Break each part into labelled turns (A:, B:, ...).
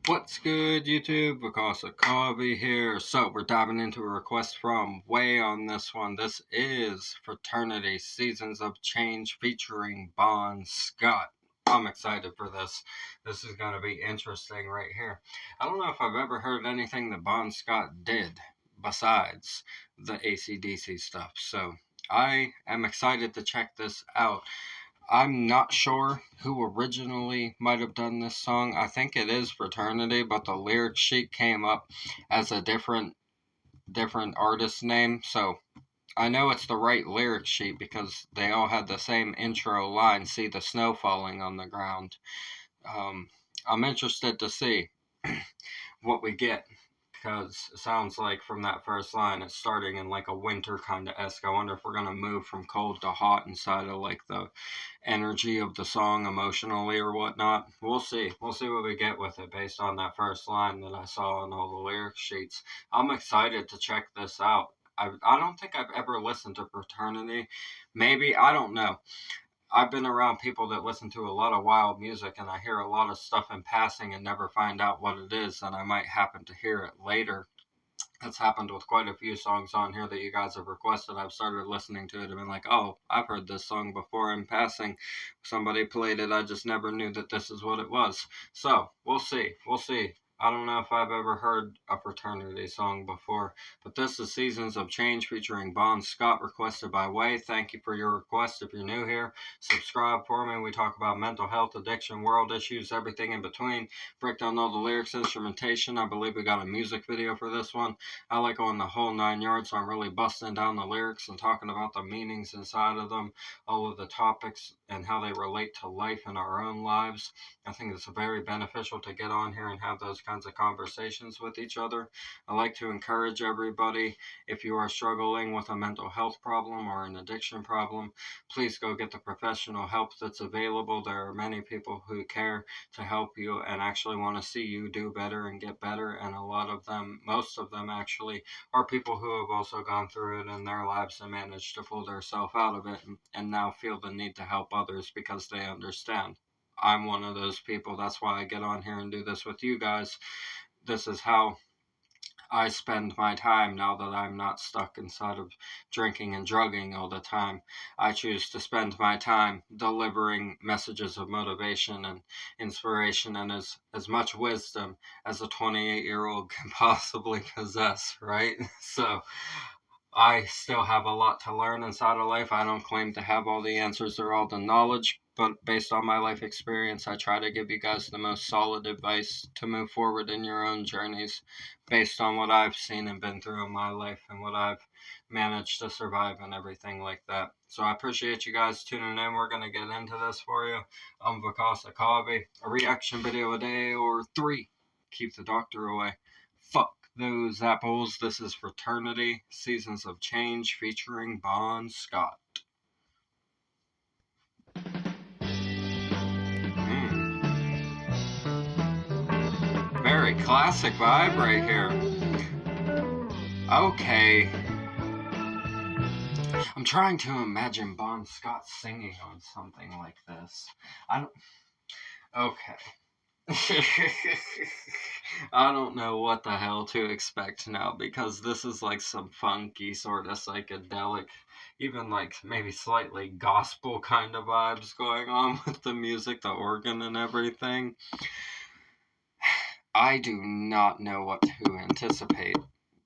A: What's good, YouTube? Because of Kobe here. So, we're diving into a request from Way on this one. This is Fraternity Seasons of Change featuring Bon Scott. I'm excited for this. This is going to be interesting right here. I don't know if I've ever heard anything that Bon Scott did besides the AC/DC stuff. So, I am excited to check this out. I'm not sure who originally might have done this song. I think it is Fraternity, but the lyric sheet came up as a different artist name. So I know it's the right lyric sheet because they all had the same intro line, see the snow falling on the ground. I'm interested to see what we get because it sounds like from that first line it's starting in like a winter kind of esque. I wonder if we're going to move from cold to hot inside of like the energy of the song emotionally or whatnot. We'll see. We'll see what we get with it based on that first line that I saw on all the lyric sheets. I'm excited to check this out. I don't think I've ever listened to Fraternity. Maybe, I don't know. I've been around people that listen to a lot of wild music, and I hear a lot of stuff in passing and never find out what it is, and I might happen to hear it later. That's happened with quite a few songs on here that you guys have requested. I've started listening to it and been like, oh, I've heard this song before in passing. Somebody played it. I just never knew that this is what it was. So, we'll see. We'll see. I don't know if I've ever heard a Fraternity song before, but this is Seasons of Change featuring Bon Scott, requested by Way. Thank you for your request. If you're new here, subscribe for me. We talk about mental health, addiction, world issues, everything in between. Break down all the lyrics, instrumentation. I believe we got a music video for this one. I like going the whole 9 yards, so I'm really busting down the lyrics and talking about the meanings inside of them, all of the topics, and how they relate to life and our own lives. I think it's very beneficial to get on here and have those kinds of conversations with each other. I like to encourage everybody, if you are struggling with a mental health problem or an addiction problem, please go get the professional help that's available. There are many people who care to help you and actually want to see you do better and get better, and a lot of them, most of them actually, are people who have also gone through it in their lives and managed to pull themselves out of it and now feel the need to help others because they understand. I'm one of those people. That's why I get on here and do this with you guys. This is how I spend my time now that I'm not stuck inside of drinking and drugging all the time. I choose to spend my time delivering messages of motivation and inspiration and as much wisdom as a 28-year-old can possibly possess, right? So I still have a lot to learn inside of life. I don't claim to have all the answers or all the knowledge, but based on my life experience, I try to give you guys the most solid advice to move forward in your own journeys based on what I've seen and been through in my life and what I've managed to survive and everything like that. So I appreciate you guys tuning in. We're going to get into this for you. I'm Vakasa Kabe. A reaction video a day or 3. Keep the doctor away. Fuck those apples. This is Fraternity, Seasons of Change featuring Bon Scott. Very classic vibe right here. Okay. I'm trying to imagine Bon Scott singing on something like this. I don't... Okay. I don't know what the hell to expect now because this is like some funky sort of psychedelic, even like maybe slightly gospel kind of vibes going on with the music, the organ and everything. I do not know what to anticipate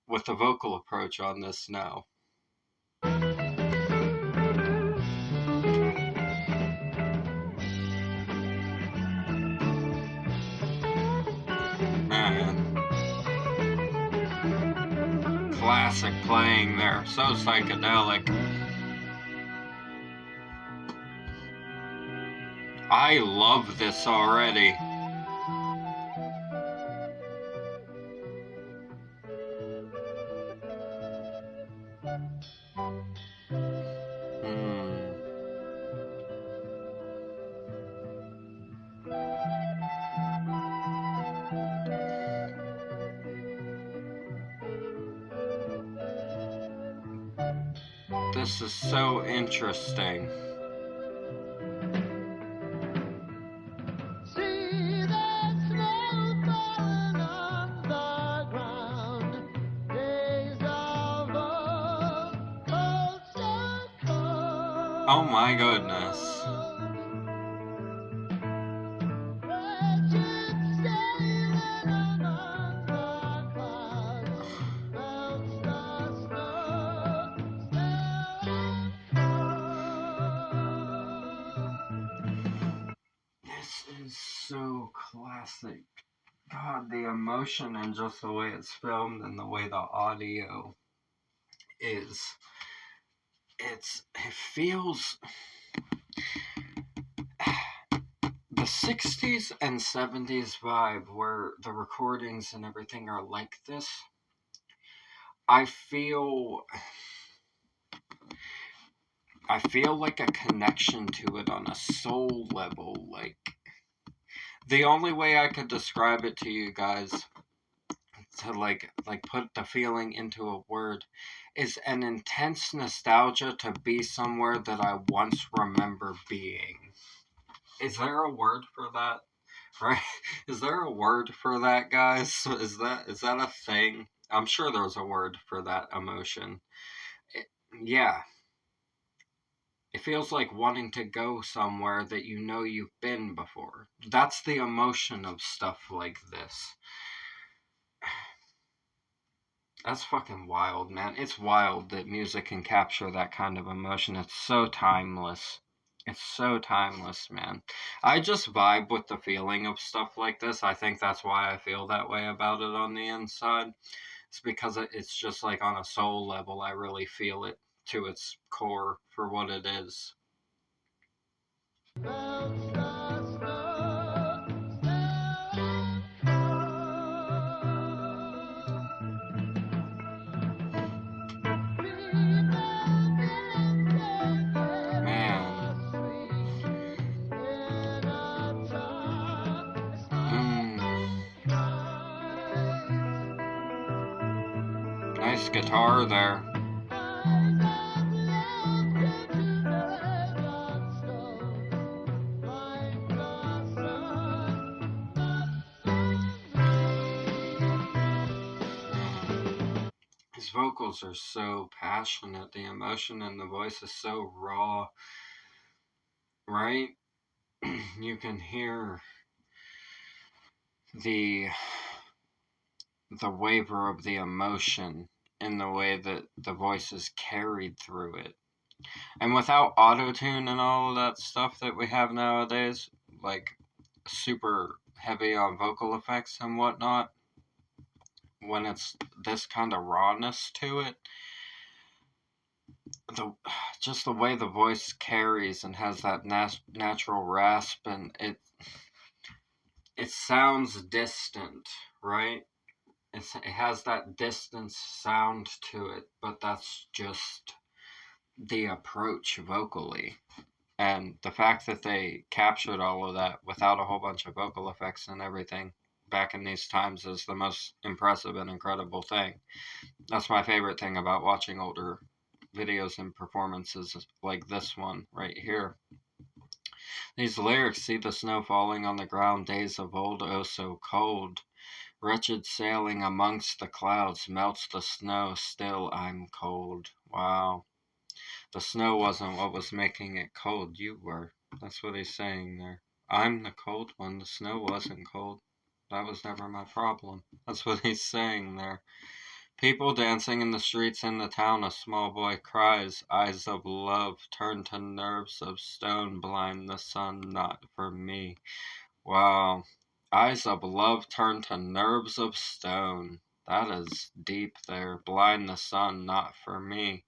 A: with the vocal approach on this now. Man. Classic playing there, so psychedelic. I love this already. This is so interesting. Oh my goodness. This is so classic. God, the emotion and just the way it's filmed and the way the audio is. It feels. The 60s and 70s vibe where the recordings and everything are like this. I feel like a connection to it on a soul level. Like, the only way I could describe it to you guys to like put the feeling into a word is an intense nostalgia to be somewhere that I once remember being. Is there a word for that? Right? Is there a word for that, guys? Is that a thing? I'm sure there's a word for that emotion. Yeah. It feels like wanting to go somewhere that you know you've been before. That's the emotion of stuff like this. That's fucking wild, man. It's wild that music can capture that kind of emotion. It's so timeless. It's so timeless, man. I just vibe with the feeling of stuff like this. I think that's why I feel that way about it on the inside. It's because it's just like on a soul level, I really feel it to its core for what it is. Nice guitar there. His vocals are so passionate. The emotion in the voice is so raw. Right? You can hear the waver of the emotion in the way that the voice is carried through it. And without auto-tune and all of that stuff that we have nowadays, like super heavy on vocal effects and whatnot, when it's this kind of rawness to it, just the way the voice carries and has that natural rasp, and it sounds distant, right? It has that distant sound to it, but that's just the approach vocally. And the fact that they captured all of that without a whole bunch of vocal effects and everything back in these times is the most impressive and incredible thing. That's my favorite thing about watching older videos and performances like this one right here. These lyrics: see the snow falling on the ground, days of old, oh so cold. Wretched sailing amongst the clouds, melts the snow, still I'm cold. Wow. The snow wasn't what was making it cold, you were. That's what he's saying there. I'm the cold one, the snow wasn't cold. That was never my problem. That's what he's saying there. People dancing in the streets in the town, a small boy cries, eyes of love turn to nerves of stone, blind the sun, not for me. Wow. Eyes of love turn to nerves of stone. That is deep there. Blind the sun, not for me.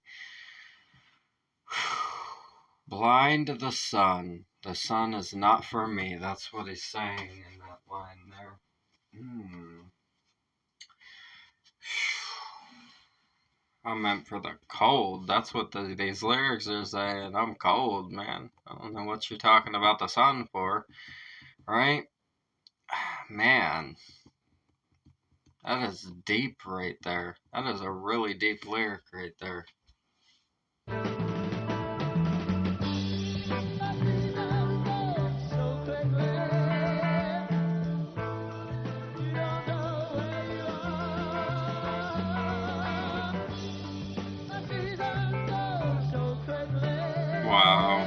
A: Blind the sun. The sun is not for me. That's what he's saying in that line there. I'm meant for the cold. That's what these lyrics are saying. I'm cold, man. I don't know what you're talking about the sun for. Right? Man. That is deep right there. That is a really deep lyric right there. Wow.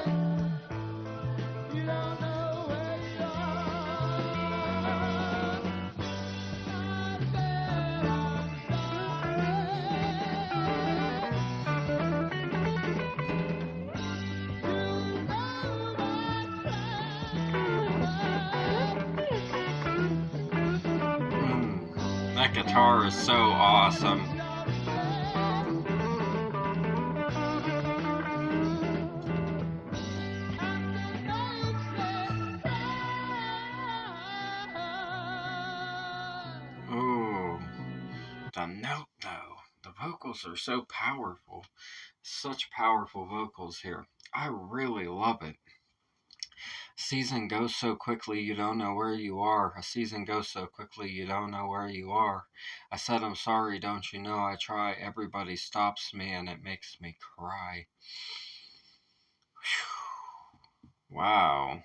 A: That guitar is so awesome. Ooh, the note though. The vocals are so powerful. Such powerful vocals here. I really love it. Season goes so quickly you don't know where you are. A season goes so quickly you don't know where you are. I said I'm sorry, don't you know I try. Everybody stops me and it makes me cry. Whew. Wow.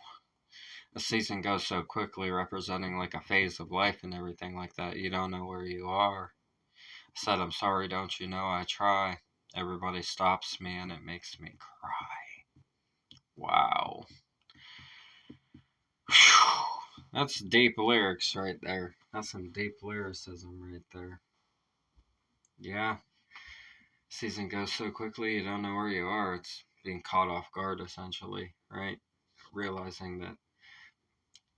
A: A season goes so quickly, representing like a phase of life and everything like that. You don't know where you are. I said I'm sorry, don't you know I try. Everybody stops me and it makes me cry. Wow. That's deep lyrics right there. That's some deep lyricism right there. Yeah. Season goes so quickly you don't know where you are. It's being caught off guard essentially, right? Realizing that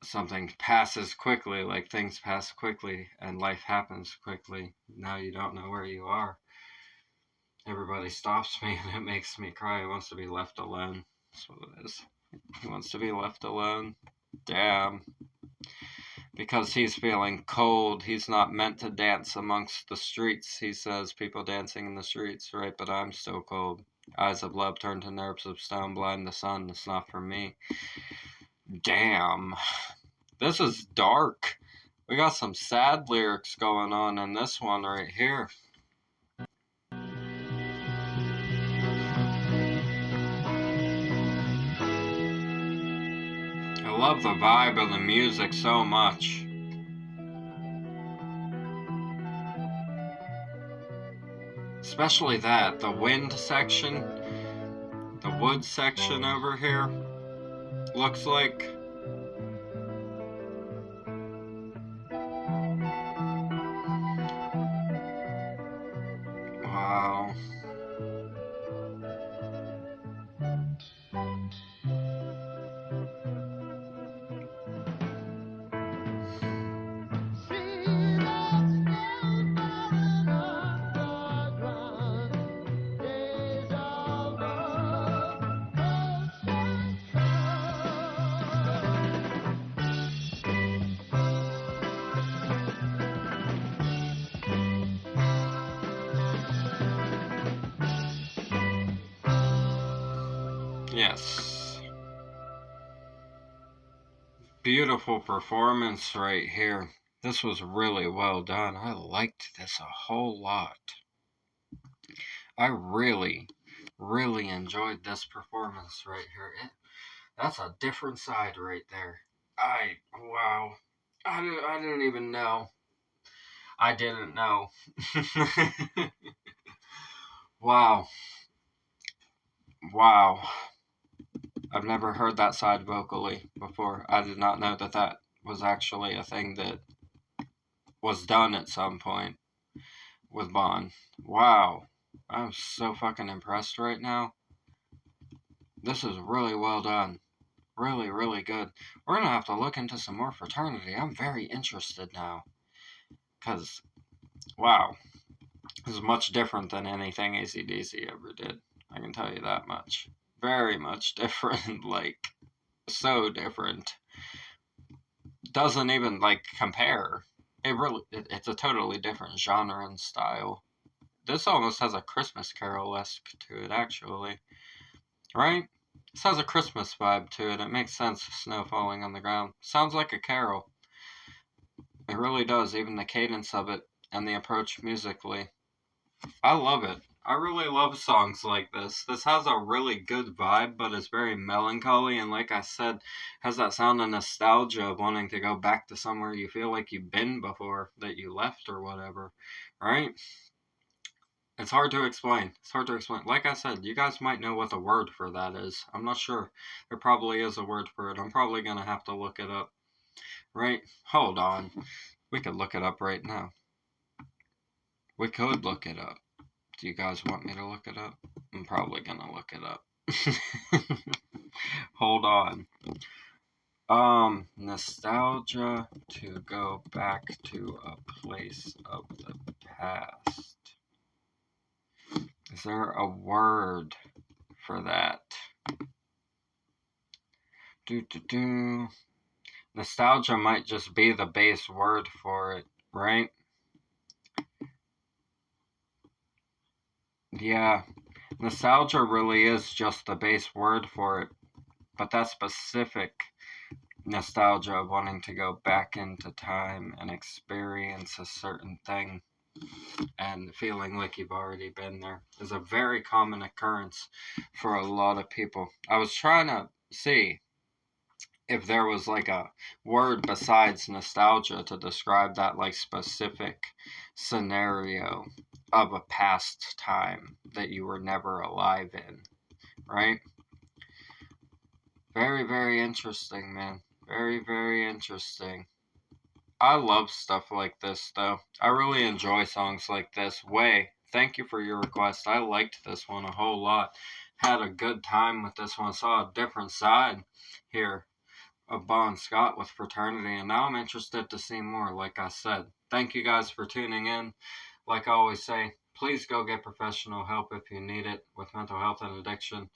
A: something passes quickly, like things pass quickly and life happens quickly. Now you don't know where you are. Everybody stops me and it makes me cry. He wants to be left alone. That's what it is. He wants to be left alone. Damn. Because he's feeling cold, he's not meant to dance amongst the streets, he says, people dancing in the streets, right? But I'm still cold. Eyes of love turn to nerves of stone, blind the sun, it's not for me. Damn. This is dark. We got some sad lyrics going on in this one right here. I love the vibe of the music so much. Especially that, the wind section, the wood section over here, looks like. Wow. Yes. Beautiful performance right here. This was really well done. I liked this a whole lot. I really, really enjoyed this performance right here. That's a different side right there. Wow. I didn't even know. I didn't know. Wow. Wow. I've never heard that side vocally before. I did not know that that was actually a thing that was done at some point with Bond. Wow. I'm so fucking impressed right now. This is really well done. Really, really good. We're gonna have to look into some more Fraternity. I'm very interested now. Because, wow. This is much different than anything AC/DC ever did. I can tell you that much. Very much different. Like, so different. Doesn't even, like, compare. It's a totally different genre and style. This almost has a Christmas Carol-esque to it, actually. Right? This has a Christmas vibe to it. It makes sense, snow falling on the ground. Sounds like a carol. It really does, even the cadence of it and the approach musically. I love it. I really love songs like this. This has a really good vibe, but it's very melancholy, and like I said, has that sound of nostalgia of wanting to go back to somewhere you feel like you've been before, that you left or whatever, right? It's hard to explain. It's hard to explain. Like I said, you guys might know what the word for that is. I'm not sure. There probably is a word for it. I'm probably going to have to look it up. Right? Hold on. We could look it up right now. We could look it up. Do you guys want me to look it up? I'm probably going to look it up. Hold on. Nostalgia to go back to a place of the past. Is there a word for that? Nostalgia might just be the base word for it, right? Yeah, nostalgia really is just the base word for it, but that specific nostalgia of wanting to go back into time and experience a certain thing and feeling like you've already been there is a very common occurrence for a lot of people. I was trying to see if there was like a word besides nostalgia to describe that like specific scenario of a past time that you were never alive in, right? Very, very interesting, man. Very, very interesting. I love stuff like this, though. I really enjoy songs like this. Way, thank you for your request. I liked this one a whole lot. Had a good time with this one. Saw a different side here of Bon Scott with Fraternity, and now I'm interested to see more, like I said. Thank you guys for tuning in. Like I always say, please go get professional help if you need it with mental health and addiction.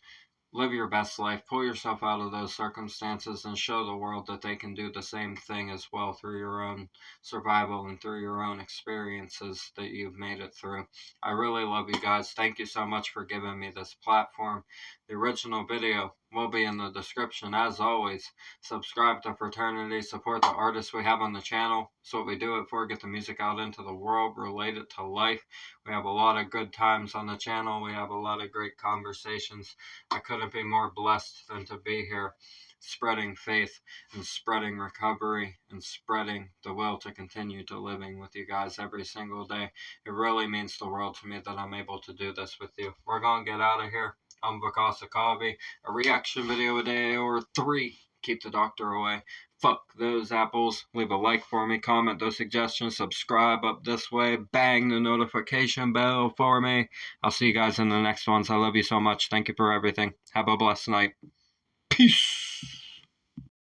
A: Live your best life, pull yourself out of those circumstances, and show the world that they can do the same thing as well through your own survival and through your own experiences that you've made it through. I really love you guys. Thank you so much for giving me this platform. The original video will be in the description. As always, subscribe to Fraternity, support the artists we have on the channel. It's what we do it for, get the music out into the world, relate it to life. We have a lot of good times on the channel. We have a lot of great conversations. I couldn't be more blessed than to be here, spreading faith and spreading recovery and spreading the will to continue to living with you guys every single day. It really means the world to me that I'm able to do this with you. We're going to get out of here. I'm Vakasa Kavi. A reaction video a day or 3. Keep the doctor away. Fuck those apples. Leave a like for me, comment those suggestions, subscribe up this way, bang the notification bell for me. I'll see you guys in the next ones. I love you so much. Thank you for everything. Have a blessed night. Peace.